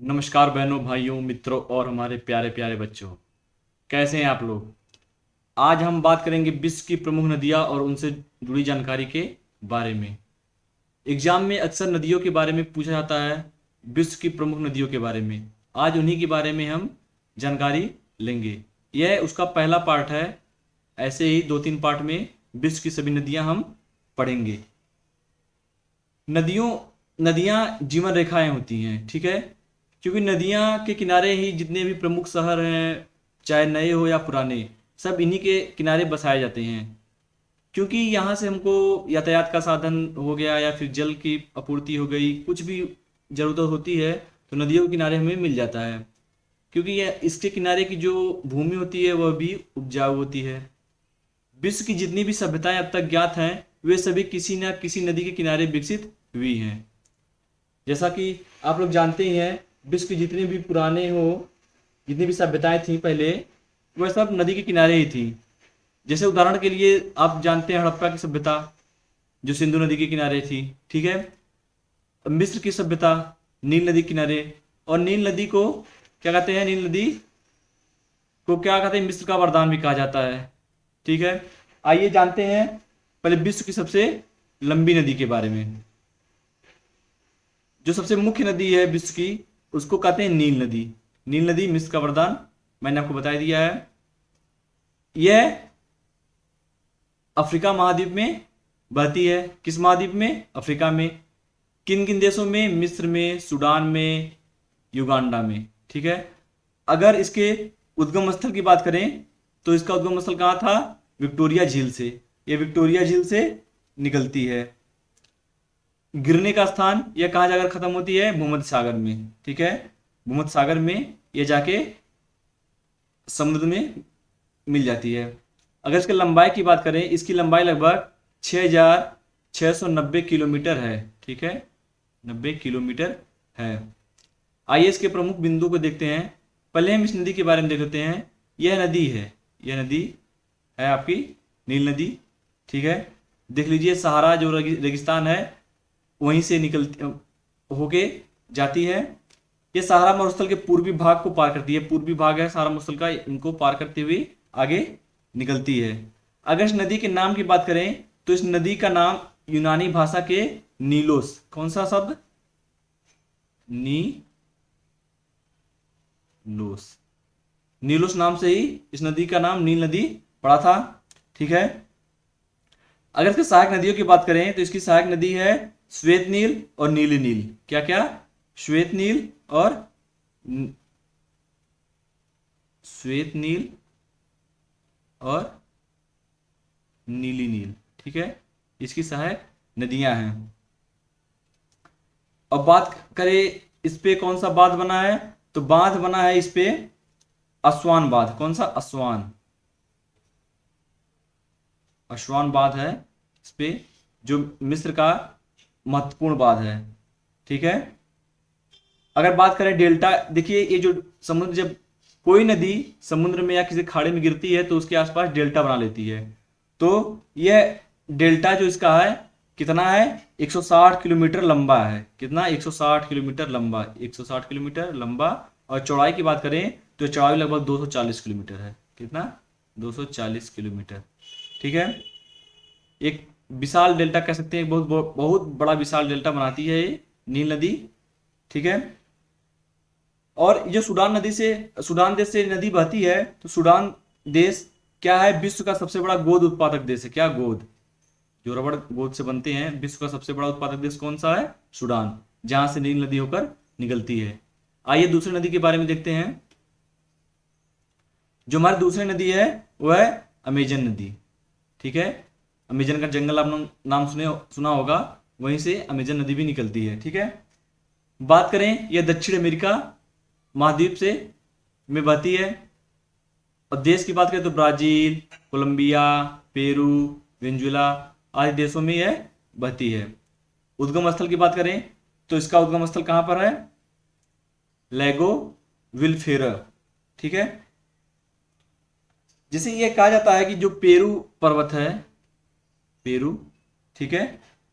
नमस्कार बहनों, भाइयों, मित्रों और हमारे प्यारे प्यारे बच्चों। कैसे हैं आप लोग। आज हम बात करेंगे विश्व की प्रमुख नदियां और उनसे जुड़ी जानकारी के बारे में। एग्जाम में अक्सर नदियों के बारे में पूछा जाता है, विश्व की प्रमुख नदियों के बारे में। आज उन्हीं के बारे में हम जानकारी लेंगे। यह उसका पहला पार्ट है। ऐसे ही 2-3 पार्ट में विश्व की सभी नदियां हम पढ़ेंगे। नदियों नदियां जीवन रेखाएं होती हैं, ठीक है। क्योंकि नदियां के किनारे ही जितने भी प्रमुख शहर हैं, चाहे नए हो या पुराने, सब इन्हीं के किनारे बसाए जाते हैं। क्योंकि यहाँ से हमको यातायात का साधन हो गया या फिर जल की आपूर्ति हो गई, कुछ भी जरूरत होती है तो नदियों के किनारे हमें मिल जाता है। क्योंकि यह इसके किनारे की जो भूमि होती है वह भी उपजाऊ होती है। विश्व की जितनी भी सभ्यताएं अब तक ज्ञात हैं, वे सभी किसी न किसी नदी के किनारे विकसित हुई हैं। जैसा कि आप लोग जानते ही हैं, विश्व के जितने भी पुराने हो, जितनी भी सभ्यताएं थी पहले, वह सब नदी के किनारे ही थी। जैसे उदाहरण के लिए आप जानते हैं हड़प्पा की सभ्यता, जो सिंधु नदी के किनारे थी, ठीक है। मिस्र की सभ्यता नील नदी के किनारे। और नील नदी को क्या कहते हैं, नील नदी को क्या कहते हैं, मिस्र का वरदान भी कहा जाता है, ठीक है। आइए जानते हैं पहले विश्व की सबसे लंबी नदी के बारे में। जो सबसे मुख्य नदी है विश्व की, उसको कहते हैं नील नदी। नील नदी मिस्र का वरदान मैंने आपको बता दिया है। यह अफ्रीका महाद्वीप में बहती है। किस महाद्वीप में? अफ्रीका में। किन किन देशों में? मिस्र में, सूडान में, युगांडा में, ठीक है। अगर इसके उद्गम स्थल की बात करें तो इसका उद्गम स्थल कहाँ था? विक्टोरिया झील से। यह विक्टोरिया झील से निकलती है। गिरने का स्थान यह कहाँ जाकर खत्म होती है? भूमध्य सागर में, ठीक है। भूमध्य सागर में यह जाके समुद्र में मिल जाती है। अगर इसकी लंबाई की बात करें, इसकी लंबाई लगभग 6,690 किलोमीटर है, ठीक है, 90 किलोमीटर है। आइए इसके प्रमुख बिंदु को देखते हैं। पहले हम इस नदी के बारे में देख लेते हैं। यह नदी है, यह नदी है आपकी नील नदी, ठीक है। देख लीजिए, सहारा जो रेगिस्तान है वहीं से निकलती होके जाती है। ये सहारा मरुस्थल के पूर्वी भाग को पार करती है। पूर्वी भाग है सहारा मरुस्थल का, इनको पार करते हुए आगे निकलती है। अगर इस नदी के नाम की बात करें तो इस नदी का नाम यूनानी भाषा के नीलोस, कौन सा शब्द? नीलोस। नीलोस नाम से ही इस नदी का नाम नील नदी पड़ा था, ठीक है। अगर इसके सहायक नदियों की बात करें तो इसकी सहायक नदी है श्वेत नील और नीली नील। क्या क्या? श्वेत नील और श्वेत नील और नीली नील, ठीक है। इसकी सहायक नदियां हैं। अब बात करें इस पे कौन सा बांध बना है, तो बांध बना है इस पे अस्वान बांध। कौन सा? अस्वान। अस्वान बांध है इस पे, जो मिस्र का महत्वपूर्ण बांध है, ठीक है। अगर बात करें डेल्टा, देखिए ये जो समुद्र, जब कोई नदी समुद्र में या किसी खाड़ी में गिरती है तो उसके आसपास डेल्टा बना लेती है। तो यह डेल्टा जो इसका है कितना है? 160 किलोमीटर लंबा है। कितना? 160 किलोमीटर लंबा, 160 किलोमीटर लंबा। और चौड़ाई की बात करें तो चौड़ाई लगभग 240 किलोमीटर है। कितना? 240 किलोमीटर, ठीक है। एक विशाल डेल्टा कह सकते हैं, बहुत बहुत बड़ा विशाल डेल्टा बनाती है ये नील नदी, ठीक है। और जो सूडान देश से नदी बहती है, तो सूडान देश क्या है? विश्व का सबसे बड़ा गोद उत्पादक देश है। क्या? गोद। जो रबड़ गोद से बनते हैं, विश्व का सबसे बड़ा उत्पादक देश कौन सा है? सूडान, जहां से नील नदी होकर निकलती है। आइए दूसरी नदी के बारे में देखते हैं। जो हमारी दूसरी नदी है वह है अमेजन नदी, ठीक है। अमेजन का जंगल आप नाम सुना होगा, वहीं से अमेजन नदी भी निकलती है, ठीक है। बात करें, यह दक्षिण अमेरिका महाद्वीप से में बहती है। और देश की बात करें तो ब्राजील, कोलंबिया, पेरू, वेनेजुएला आदि देशों में यह बहती है। उद्गम स्थल की बात करें तो इसका उद्गम स्थल कहां पर है? लैगो विलफेरा, ठीक है। जिसे यह कहा जाता है कि जो पेरू पर्वत है, पेरू, ठीक है,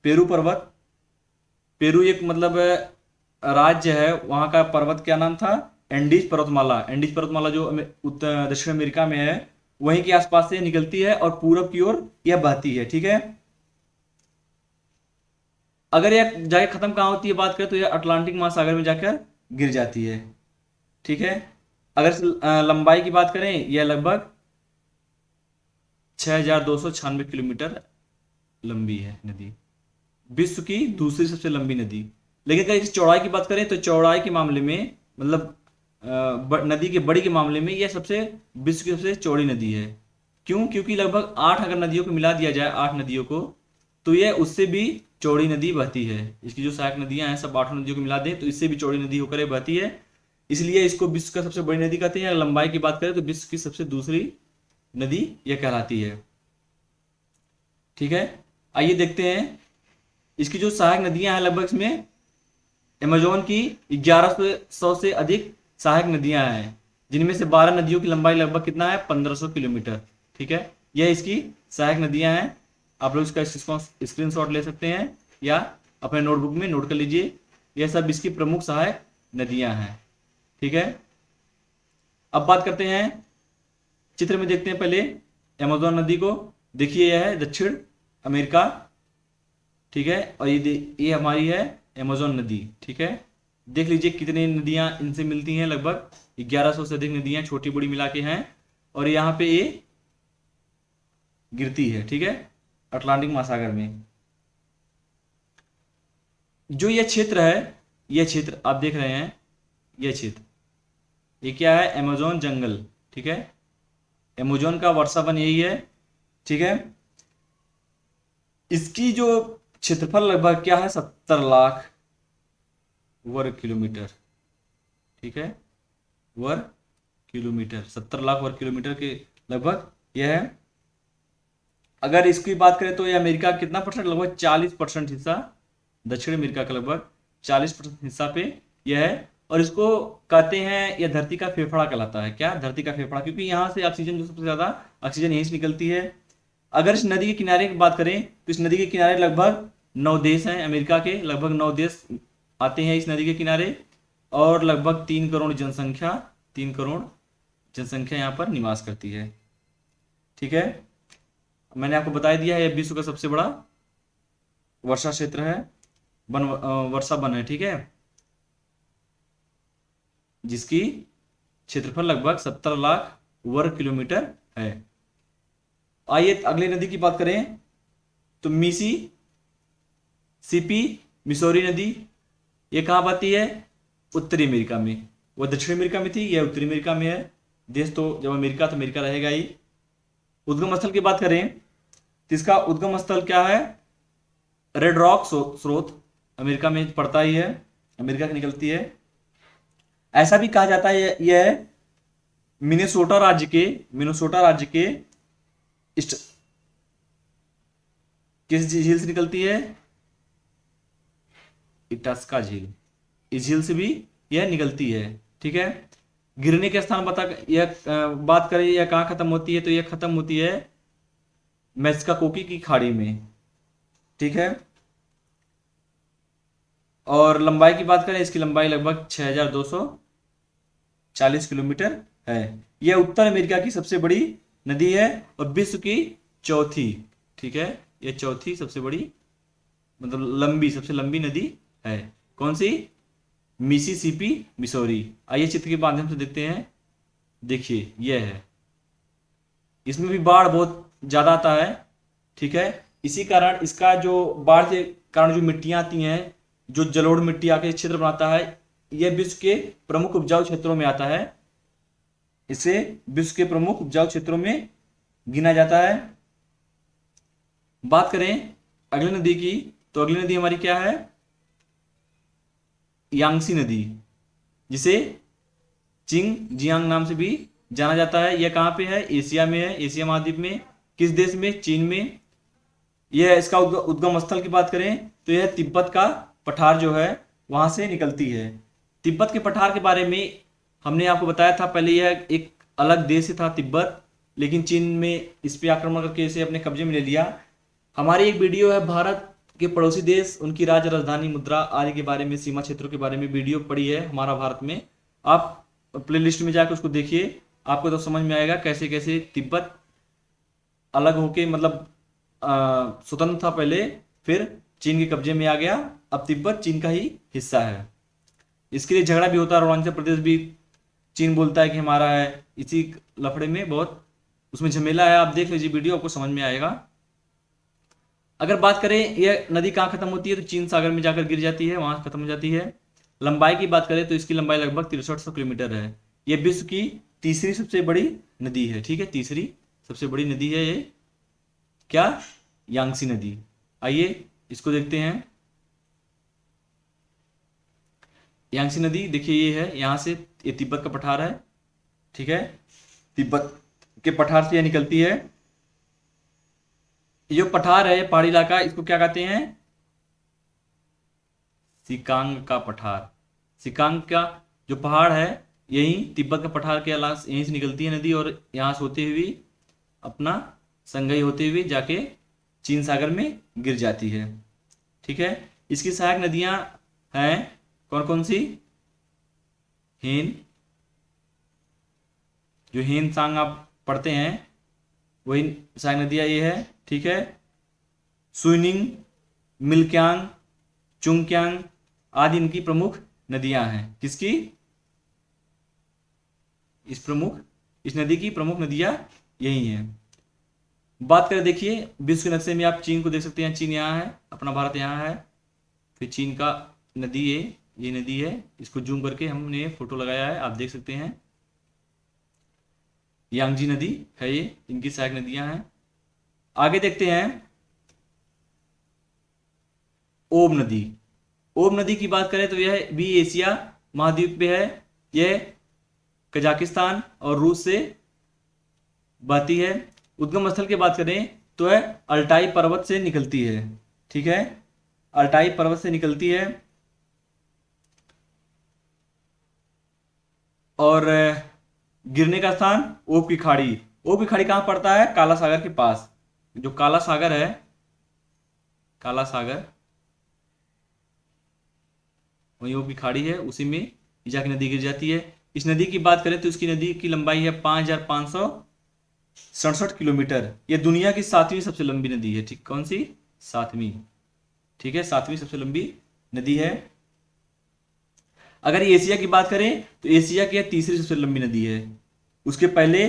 पेरू पर्वत, पेरू एक मतलब राज्य है वहाँ का पर्वत क्या नाम था? एंडीज पर्वतमाला। एंडीज पर्वतमाला जो उत्तर दक्षिण अमेरिका में है वहीं के आसपास से निकलती है और पूरब की ओर यह बहती है। ठीक है, अगर यह जाके खत्म कहाँ होती है बात करें तो यह अटलांटिक महासागर में जाकर गिर जाती है। ठीक है, अगर लंबाई की बात करें यह लगभग 6296 किलोमीटर लंबी है नदी, विश्व की दूसरी सबसे लंबी नदी। लेकिन अगर इस चौड़ाई की बात करें तो चौड़ाई के मामले में मतलब नदी के बड़ी के मामले में यह सबसे विश्व की सबसे चौड़ी नदी है। क्यों? क्योंकि लगभग 8 अगर नदियों को मिला दिया जाए, 8 नदियों को, तो यह उससे भी चौड़ी नदी बहती है। इसकी जो सहायक नदियां हैं सब 8 नदियों को मिला दें तो इससे भी चौड़ी नदी होकर बहती है, इसलिए इसको विश्व का सबसे बड़ी नदी कहते हैं। अगर लंबाई की बात करें तो विश्व की सबसे दूसरी नदी यह कहलाती है। ठीक है, आइए देखते हैं इसकी जो सहायक नदियां हैं। लगभग इसमें अमेजोन की 1100 से अधिक सहायक नदियां हैं, जिनमें से 12 नदियों की लंबाई लगभग कितना है? 1500 किलोमीटर। ठीक है, यह इसकी सहायक नदियां हैं। आप लोग इसका स्क्रीनशॉट ले सकते हैं या अपने नोटबुक में नोट कर लीजिए। यह सब इसकी प्रमुख सहायक नदियां हैं। ठीक है, अब बात करते हैं, चित्र में देखते हैं पहले अमेजोन नदी को। देखिए यह है दक्षिण अमेरिका। ठीक है, और ये हमारी है अमेजोन नदी। ठीक है, देख लीजिए कितनी नदियां इनसे मिलती हैं। लगभग 1100 से अधिक नदियां छोटी बड़ी मिला के हैं, और यहाँ पे ये गिरती है। ठीक है, अटलांटिक महासागर में। जो ये क्षेत्र है, यह क्षेत्र आप देख रहे हैं, यह क्षेत्र ये क्या है? अमेजोन जंगल। ठीक है, अमेजोन का वर्षा वन यही है। ठीक है, इसकी जो क्षेत्रफल लगभग क्या है? 70 लाख वर्ग किलोमीटर। ठीक है, वर्ग किलोमीटर, 70 लाख वर्ग किलोमीटर के लगभग यह है। अगर इसकी बात करें तो ये अमेरिका का कितना परसेंट? लगभग 40% हिस्सा, दक्षिण अमेरिका का लगभग 40% हिस्सा पे यह है। और इसको कहते हैं, यह धरती का फेफड़ा कहलाता है। क्या? धरती का फेफड़ा, क्योंकि यहाँ से ऑक्सीजन जो सबसे ज्यादा ऑक्सीजन यहीं से निकलती है। अगर इस नदी के किनारे की बात करें तो इस नदी के किनारे लगभग 9 देश हैं। अमेरिका के लगभग 9 देश आते हैं इस नदी के किनारे, और लगभग 3 करोड़ जनसंख्या, 3 करोड़ जनसंख्या यहाँ पर निवास करती है। ठीक है, मैंने आपको बता दिया है यह विश्व का सबसे बड़ा वर्षा क्षेत्र है, वर्षा वन है। ठीक है, जिसकी क्षेत्रफल लगभग 70 लाख वर्ग किलोमीटर है। आइए अगली नदी की बात करें तो मिसिसिपी मिसौरी नदी, ये कहाँ बहती है? उत्तरी अमेरिका में। वह दक्षिण अमेरिका में थी, यह उत्तरी अमेरिका में है। देश तो जब अमेरिका तो अमेरिका रहेगा ही। उद्गम स्थल की बात करें तो इसका उद्गम स्थल क्या है? रेड रॉक स्रोत अमेरिका में पड़ता ही है, अमेरिका की निकलती है। ऐसा भी कहा जाता है यह मिनेसोटा राज्य के किस झील से निकलती है? इटास्का झील, इस झील से भी यह निकलती है। ठीक है, गिरने के स्थान बात करें यह कहाँ खत्म होती है तो यह खत्म होती है मेक्सिको की खाड़ी में। ठीक है, और लंबाई की बात करें इसकी लंबाई लगभग 6240 किलोमीटर है। यह उत्तर अमेरिका की सबसे बड़ी नदी है और विश्व की चौथी, ठीक है, यह चौथी सबसे बड़ी मतलब सबसे लंबी नदी है। कौन सी? Mississippi Missouri. आइए चित्र के माध्यम से देखते हैं। देखिए यह है, इसमें भी बाढ़ बहुत ज्यादा आता है। ठीक है, इसी कारण इसका जो बाढ़ के कारण जो मिट्टियां आती हैं, जो जलोढ़ मिट्टी आके क्षेत्र बनाता है, यह विश्व के प्रमुख उपजाऊ क्षेत्रों में आता है। इसे विश्व के प्रमुख उपजाऊ क्षेत्रों में गिना जाता है। बात करें अगली नदी की तो अगली नदी हमारी क्या है? यांगसी नदी, जिसे चिंगजियांग नाम से भी जाना जाता है। यह कहां पे है? एशिया में है, एशिया महाद्वीप में। किस देश में? चीन में। यह इसका उद्गम स्थल की बात करें तो यह तिब्बत का पठार जो है वहां से निकलती है। तिब्बत के पठार के बारे में हमने आपको बताया था पहले, यह एक अलग देश था तिब्बत, लेकिन चीन में इस पे आक्रमण करके इसे अपने कब्जे में ले लिया। हमारी एक वीडियो है भारत के पड़ोसी देश, उनकी राज्य राजधानी, मुद्रा आदि के बारे में, सीमा क्षेत्रों के बारे में वीडियो पड़ी है हमारा भारत में। आप प्लेलिस्ट में जाकर उसको देखिए, आपको तो समझ में आएगा कैसे कैसे तिब्बत अलग होके मतलब स्वतंत्र था पहले, फिर चीन के कब्जे में आ गया, अब तिब्बत चीन का ही हिस्सा है। इसके लिए झगड़ा भी होता है, अरुणाचल प्रदेश भी चीन बोलता है कि हमारा है। इसी लफड़े में बहुत उसमें झमेला है। आप देख लीजिए वीडियो, आपको समझ में आएगा। अगर बात करें यह नदी कहाँ खत्म होती है, तो चीन सागर में जाकर गिर जाती है, वहां खत्म हो जाती है। लंबाई की बात करें तो इसकी लंबाई लगभग 6300 किलोमीटर है। यह विश्व की तीसरी सबसे बड़ी नदी है, ठीक है, तीसरी सबसे बड़ी नदी है ये, क्या, यांगसी नदी। आइए इसको देखते हैं। यांगसी नदी देखिए ये है, यहाँ से ये तिब्बत का पठार है, ठीक है, तिब्बत के पठार से यह निकलती है। ये जो पठार है, पहाड़ी इलाका, इसको क्या कहते हैं, सिकांग का पठार। सिकांग का जो पहाड़ है, यही तिब्बत का पठार के अलावा यहीं से निकलती है नदी, और यहाँ से होते हुए अपना संगई होते हुए जाके चीन सागर में गिर जाती है, ठीक है। इसकी सहायक नदियां हैं कौन कौन सी, हेन, जो हेन सांग आप पढ़ते हैं वही सहायक नदियां ये है, ठीक है। सुइनिंग, मिलक्यांग, चुंगक्यांग आदि इनकी प्रमुख नदियां हैं। किसकी, इस नदी की प्रमुख नदियां यही हैं। बात करें, देखिए विश्व के नक्शे में आप चीन को देख सकते हैं, चीन यहाँ है, अपना भारत यहाँ है, फिर चीन का नदी ये नदी है, इसको जूम करके हमने फोटो लगाया है, आप देख सकते हैं। यांगजी नदी है ये, इनकी सहायक नदियां हैं। आगे देखते हैं ओब नदी। ओब नदी की बात करें तो यह भी एशिया महाद्वीप पे है। यह कजाकिस्तान और रूस से बहती है। उद्गम स्थल की बात करें तो है अल्टाई पर्वत से निकलती है, ठीक है, अल्टाई पर्वत से निकलती है। और गिरने का स्थान ओब की खाड़ी। ओब की खाड़ी कहां पड़ता है, काला सागर के पास। जो काला सागर है, काला सागर वही ओब की खाड़ी है, उसी में जाके नदी गिर जाती है। इस नदी की बात करें तो इसकी नदी की लंबाई है 5567 किलोमीटर। यह दुनिया की 7वीं सबसे लंबी नदी है, ठीक, कौन सी, 7वीं, ठीक है, 7वीं सबसे लंबी नदी है। अगर एशिया की बात करें तो एशिया की तीसरी सबसे लंबी नदी है। उसके पहले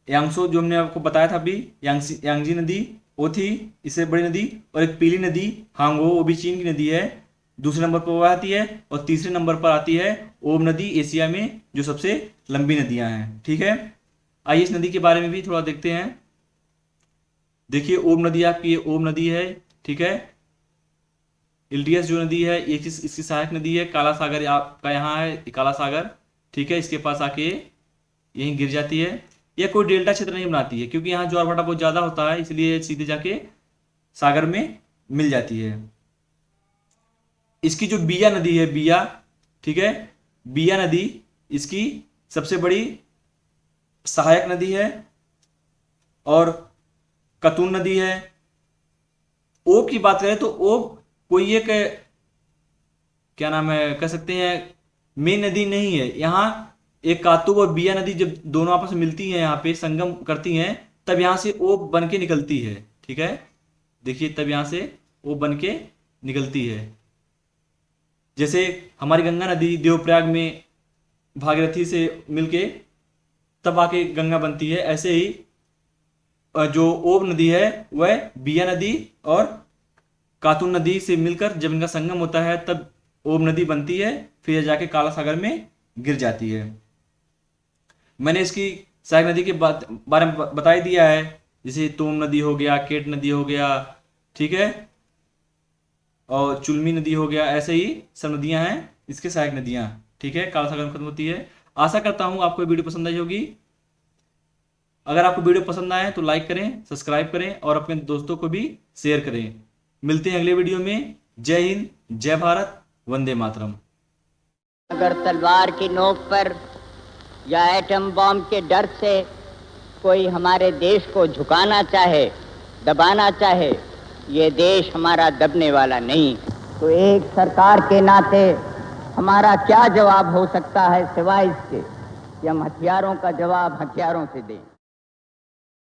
यांगसो, जो हमने आपको बताया था अभी, यांगजी नदी वो थी इससे बड़ी नदी, और एक पीली नदी हांगो, वो भी चीन की नदी है, दूसरे नंबर पर वह आती है, और तीसरे नंबर पर आती है ओब नदी, एशिया में जो सबसे लंबी नदियां हैं, ठीक है। आइए इस नदी के बारे में भी थोड़ा देखते हैं। देखिए ओब नदी आपकी ये ओब नदी है, ठीक है। इल्डियस जो नदी है ये इसकी सहायक नदी है। काला सागर आपका यहाँ है, काला सागर, ठीक है, इसके पास आके यहीं गिर जाती है। यह कोई डेल्टा क्षेत्र नहीं बनाती है, क्योंकि यहाँ ज्वार भाटा बहुत ज्यादा होता है, इसलिए सीधे जाके सागर में मिल जाती है। इसकी जो बिया नदी है, बिया, ठीक है, बिया नदी इसकी सबसे बड़ी सहायक नदी है। और कतून नदी है। ओब की बात करें तो ओब कोई एक, क्या नाम है, कह सकते हैं मेन नदी नहीं है। यहाँ एक कातुब और बिया नदी जब दोनों आपस में मिलती हैं, यहाँ पे संगम करती हैं, तब यहाँ से ओब बन के निकलती है, ठीक है। देखिए तब यहाँ से ओब बन के निकलती है। जैसे हमारी गंगा नदी देवप्रयाग में भागीरथी से मिलके तब आके गंगा बनती है, ऐसे ही जो ओब नदी है वह बिया नदी और कातून नदी से मिलकर जब इनका संगम होता है तब ओब नदी बनती है, फिर जाके काला सागर में गिर जाती है। मैंने इसकी सहायक नदी के बारे में बता ही दिया है, जैसे तोम नदी हो गया, केट नदी हो गया, ठीक है, और चुलमी नदी हो गया, ऐसे ही सब नदियां हैं इसके सहायक नदियां, ठीक है, काला सागर में खत्म होती है। आशा करता हूं आपको ये वीडियो पसंद आई होगी। अगर आपको वीडियो पसंद आए तो लाइक करें, सब्सक्राइब करें और अपने दोस्तों को भी शेयर करें। मिलते हैं अगले वीडियो में। जय हिंद, जय भारत, वंदे मातरम। अगर तलवार की नोक पर या एटम बम के डर से कोई हमारे देश को झुकाना चाहे, दबाना चाहे, ये देश हमारा दबने वाला नहीं। तो एक सरकार के नाते हमारा क्या जवाब हो सकता है सिवाय इसके कि हम हथियारों का जवाब हथियारों से दें।